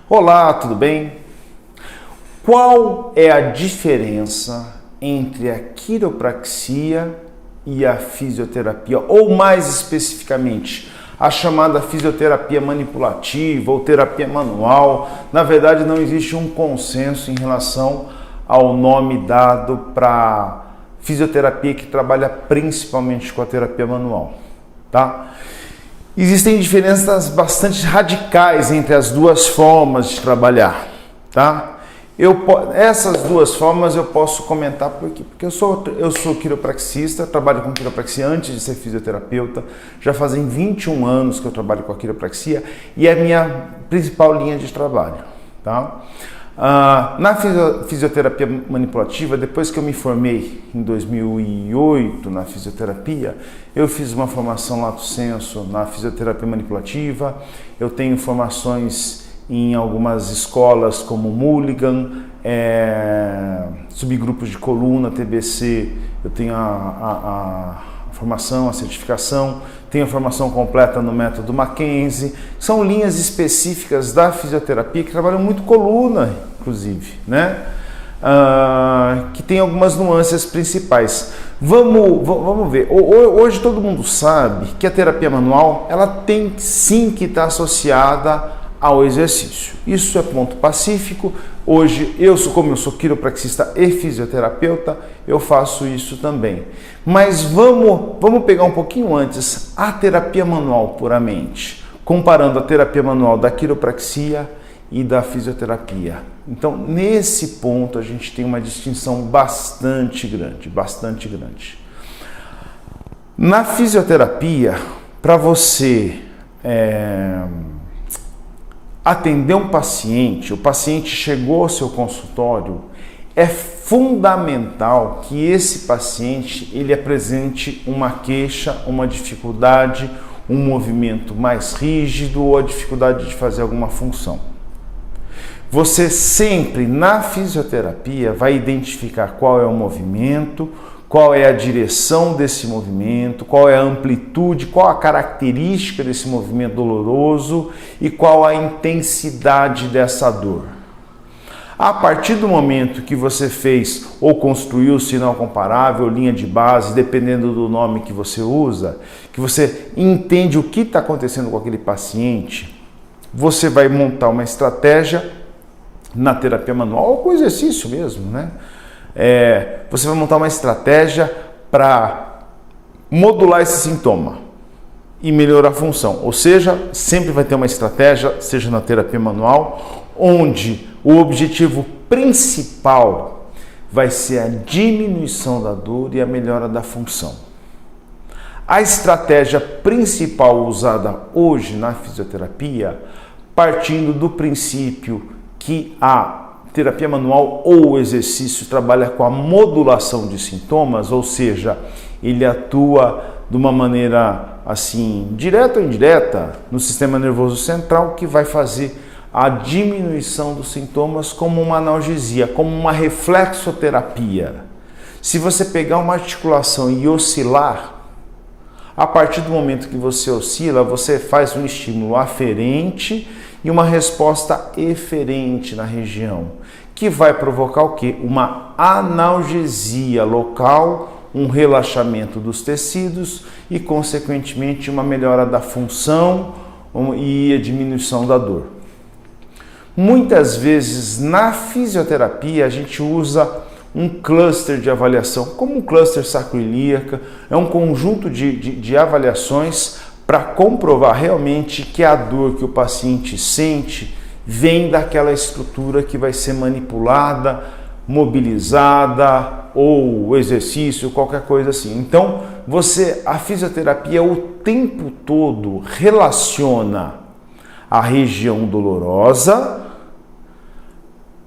Olá, tudo bem? Qual é a diferença entre a quiropraxia e a fisioterapia? Ou mais especificamente, a chamada fisioterapia manipulativa ou terapia manual? Na verdade, não existe um consenso em relação ao nome dado para fisioterapia que trabalha principalmente com a terapia manual, tá? Existem diferenças bastante radicais entre as duas formas de trabalhar, tá? Essas duas formas eu posso comentar porque eu sou quiropraxista, trabalho com quiropraxia antes de ser fisioterapeuta, já fazem 21 anos que eu trabalho com a quiropraxia e é a minha principal linha de trabalho, tá? Na fisioterapia manipulativa, depois que eu me formei em 2008 na fisioterapia, eu fiz uma formação lato sensu na fisioterapia manipulativa, eu tenho formações em algumas escolas como Mulligan, subgrupos de coluna, TBC, eu tenho a formação, a certificação, tenho a formação completa no método Mackenzie. São linhas específicas da fisioterapia que trabalham muito coluna, inclusive, né? Que tem algumas nuances principais. Vamos ver. Hoje todo mundo sabe que a terapia manual ela tem sim que estar associada ao exercício. Isso é ponto pacífico. Hoje, como eu sou quiropraxista e fisioterapeuta, eu faço isso também. Mas vamos pegar um pouquinho antes a terapia manual puramente, comparando a terapia manual da quiropraxia e da fisioterapia. Então, nesse ponto, a gente tem uma distinção bastante grande. Na fisioterapia, para você atender um paciente, o paciente chegou ao seu consultório, é fundamental que esse paciente ele apresente uma queixa, uma dificuldade, um movimento mais rígido ou a dificuldade de fazer alguma função. Você sempre na fisioterapia vai identificar qual é o movimento, qual é a direção desse movimento, qual é a amplitude, qual a característica desse movimento doloroso e qual a intensidade dessa dor. A partir do momento que você fez ou construiu o sinal comparável, linha de base, dependendo do nome que você usa, que você entende o que está acontecendo com aquele paciente, você vai montar uma estratégia na terapia manual ou com exercício mesmo, né? Você vai montar uma estratégia para modular esse sintoma e melhorar a função. Ou seja, sempre vai ter uma estratégia, seja na terapia manual, onde o objetivo principal vai ser a diminuição da dor e a melhora da função. A estratégia principal usada hoje na fisioterapia, partindo do princípio que a terapia manual ou o exercício trabalha com a modulação de sintomas, ou seja, ele atua de uma maneira assim, direta ou indireta, no sistema nervoso central, que vai fazer a diminuição dos sintomas como uma analgesia, como uma reflexoterapia. Se você pegar uma articulação e oscilar, a partir do momento que você oscila, você faz um estímulo aferente e uma resposta eferente na região, que vai provocar o quê? Uma analgesia local, um relaxamento dos tecidos e, consequentemente, uma melhora da função e a diminuição da dor. Muitas vezes, na fisioterapia, a gente usa um cluster de avaliação, como um cluster sacroiliaca, é um conjunto de avaliações para comprovar realmente que a dor que o paciente sente vem daquela estrutura que vai ser manipulada, mobilizada ou exercício, qualquer coisa assim. Então, a fisioterapia o tempo todo relaciona a região dolorosa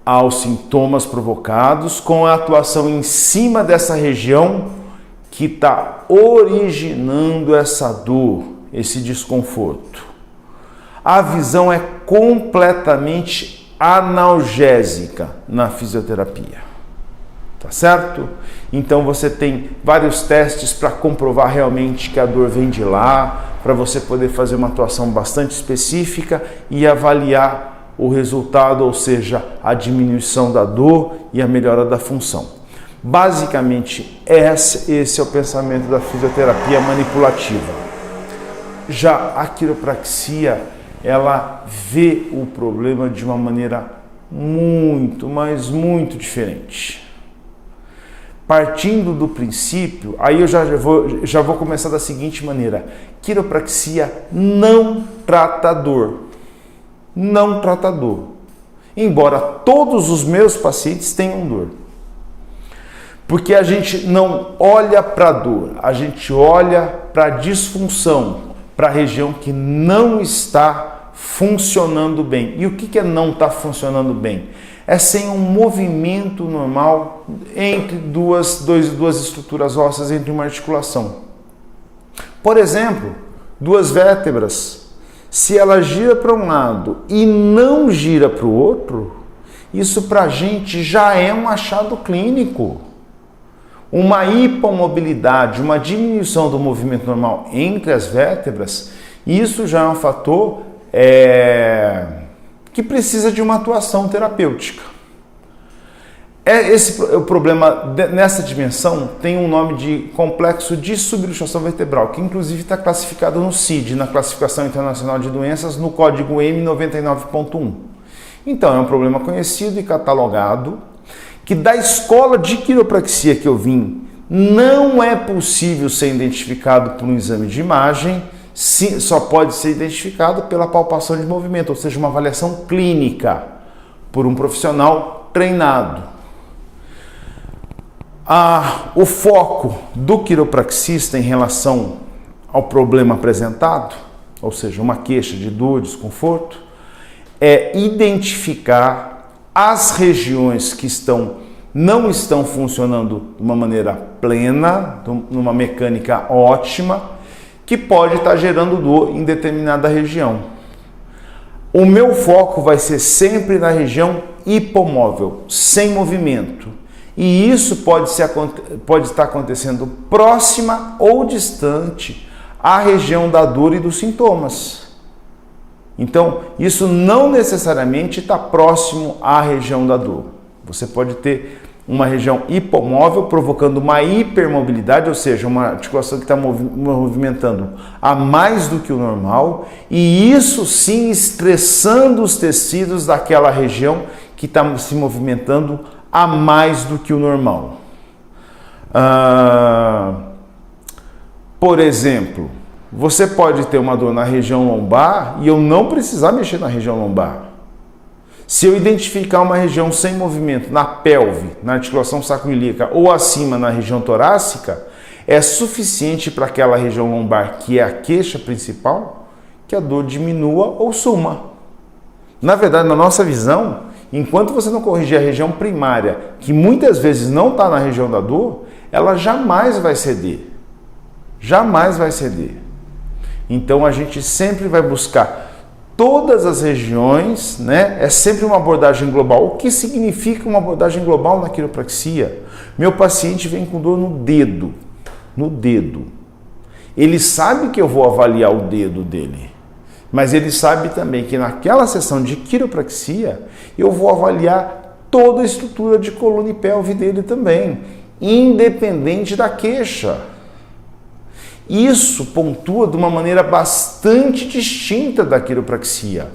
aos sintomas provocados com a atuação em cima dessa região que está originando essa dor, esse desconforto. A visão é completamente analgésica na fisioterapia, tá certo? Então você tem vários testes para comprovar realmente que a dor vem de lá, para você poder fazer uma atuação bastante específica e avaliar o resultado, ou seja, a diminuição da dor e a melhora da função. Basicamente, esse é o pensamento da fisioterapia manipulativa. Já a quiropraxia, ela vê o problema de uma maneira muito, mas muito diferente. Partindo do princípio, aí eu já vou começar da seguinte maneira: quiropraxia não trata dor. Não trata dor. Embora todos os meus pacientes tenham dor. Porque a gente não olha para a dor, a gente olha para a disfunção, para a região que não está funcionando bem. E o que é não está funcionando bem? É sem um movimento normal entre duas estruturas ósseas, entre uma articulação. Por exemplo, duas vértebras, se ela gira para um lado e não gira para o outro, isso para a gente já é um achado clínico. Uma hipomobilidade, uma diminuição do movimento normal entre as vértebras, isso já é um fator que precisa de uma atuação terapêutica. O problema nessa dimensão tem um nome de complexo de subluxação vertebral, que inclusive está classificado no CID, na Classificação Internacional de Doenças, no código M99.1. Então é um problema conhecido e catalogado, que da escola de quiropraxia que eu vim, não é possível ser identificado por um exame de imagem, só pode ser identificado pela palpação de movimento, ou seja, uma avaliação clínica por um profissional treinado. O foco do quiropraxista em relação ao problema apresentado, ou seja, uma queixa de dor, desconforto, é identificar as regiões que não estão funcionando de uma maneira plena, numa mecânica ótima, que pode estar gerando dor em determinada região. O meu foco vai ser sempre na região hipomóvel, sem movimento. E isso pode estar acontecendo próxima ou distante à região da dor e dos sintomas. Então, isso não necessariamente está próximo à região da dor. Você pode ter uma região hipomóvel provocando uma hipermobilidade, ou seja, uma articulação que está movimentando a mais do que o normal, e isso sim estressando os tecidos daquela região que está se movimentando a mais do que o normal. Por exemplo, você pode ter uma dor na região lombar e eu não precisar mexer na região lombar. Se eu identificar uma região sem movimento na pelve, na articulação sacroiliaca ou acima na região torácica, é suficiente para aquela região lombar, que é a queixa principal, que a dor diminua ou suma. Na verdade, na nossa visão, enquanto você não corrigir a região primária, que muitas vezes não está na região da dor, ela jamais vai ceder. Jamais vai ceder. Então a gente sempre vai buscar todas as regiões, né? É sempre uma abordagem global. O que significa uma abordagem global na quiropraxia? Meu paciente vem com dor no dedo. No dedo. Ele sabe que eu vou avaliar o dedo dele, mas ele sabe também que naquela sessão de quiropraxia eu vou avaliar toda a estrutura de coluna e pelve dele também, independente da queixa. Isso pontua de uma maneira bastante distinta da quiropraxia,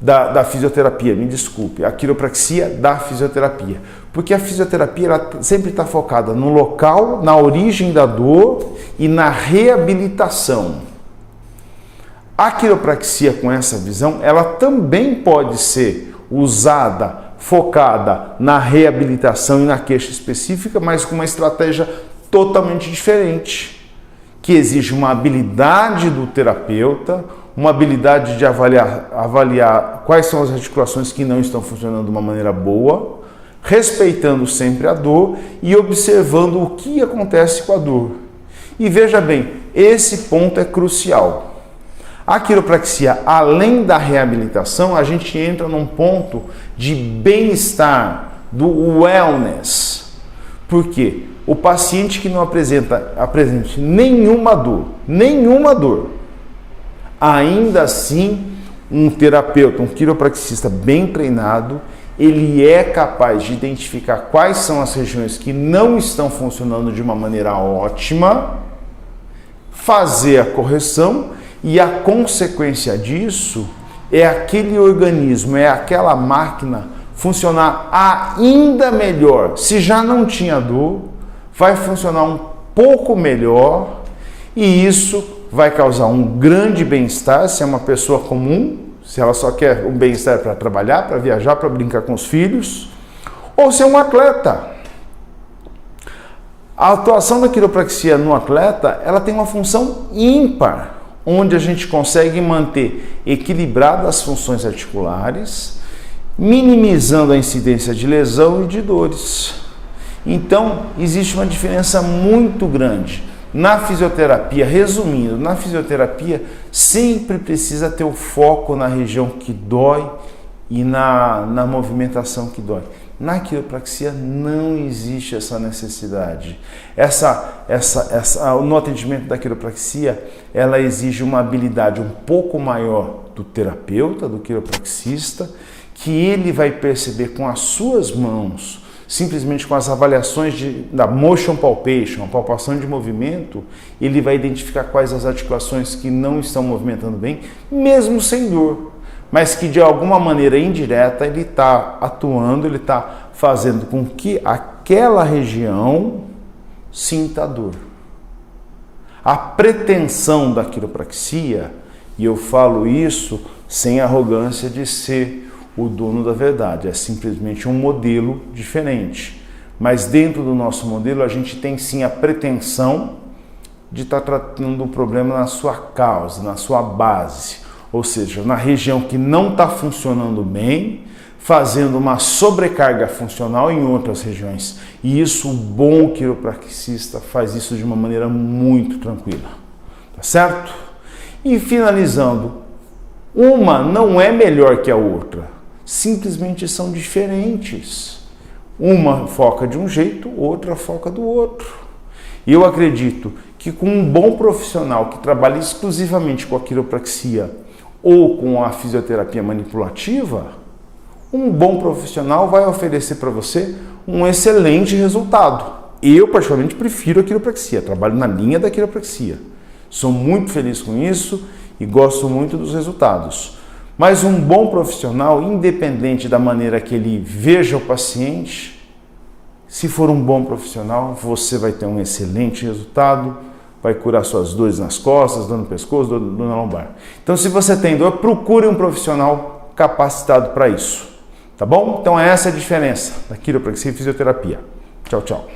da fisioterapia, me desculpe, a quiropraxia da fisioterapia. Porque a fisioterapia ela sempre está focada no local, na origem da dor e na reabilitação. A quiropraxia com essa visão, ela também pode ser usada, focada na reabilitação e na queixa específica, mas com uma estratégia totalmente diferente, que exige uma habilidade do terapeuta, uma habilidade de avaliar quais são as articulações que não estão funcionando de uma maneira boa, respeitando sempre a dor e observando o que acontece com a dor. E veja bem, esse ponto é crucial. A quiropraxia, além da reabilitação, a gente entra num ponto de bem-estar, do wellness. Por quê? O paciente que não apresente nenhuma dor, ainda assim Um terapeuta, um quiropraxista bem treinado, ele é capaz de identificar quais são as regiões que não estão funcionando de uma maneira ótima, fazer a correção e a consequência disso é aquele organismo, é aquela máquina funcionar ainda melhor. Se já não tinha dor, vai funcionar um pouco melhor e isso vai causar um grande bem-estar se é uma pessoa comum, se ela só quer um bem-estar para trabalhar, para viajar, para brincar com os filhos, ou se é um atleta. A atuação da quiropraxia no atleta, ela tem uma função ímpar, onde a gente consegue manter equilibradas as funções articulares, minimizando a incidência de lesão e de dores. Então, existe uma diferença muito grande. Na fisioterapia, resumindo, na fisioterapia sempre precisa ter o foco na região que dói e na movimentação que dói. Na quiropraxia não existe essa necessidade. No atendimento da quiropraxia, ela exige uma habilidade um pouco maior do terapeuta, do quiropraxista, que ele vai perceber com as suas mãos, simplesmente com as avaliações da motion palpation, a palpação de movimento, ele vai identificar quais as articulações que não estão movimentando bem, mesmo sem dor, mas que de alguma maneira indireta ele está atuando, ele está fazendo com que aquela região sinta dor. A pretensão da quiropraxia, e eu falo isso sem arrogância de ser o dono da verdade, é simplesmente um modelo diferente. Mas dentro do nosso modelo a gente tem sim a pretensão de estar tratando o problema na sua causa, na sua base, ou seja, na região que não está funcionando bem, fazendo uma sobrecarga funcional em outras regiões. E isso, o bom quiropraxista faz isso de uma maneira muito tranquila, tá certo? E finalizando, uma não é melhor que a outra. Simplesmente são diferentes. Uma foca de um jeito, outra foca do outro. E eu acredito que com um bom profissional que trabalha exclusivamente com a quiropraxia ou com a fisioterapia manipulativa, um bom profissional vai oferecer para você um excelente resultado. Eu, particularmente, prefiro a quiropraxia, trabalho na linha da quiropraxia. Sou muito feliz com isso e gosto muito dos resultados. Mas um bom profissional, independente da maneira que ele veja o paciente, se for um bom profissional, você vai ter um excelente resultado, vai curar suas dores nas costas, dor no pescoço, dor na lombar. Então, se você tem dor, procure um profissional capacitado para isso, tá bom? Então, essa é a diferença da quiropraxia e fisioterapia. Tchau, tchau.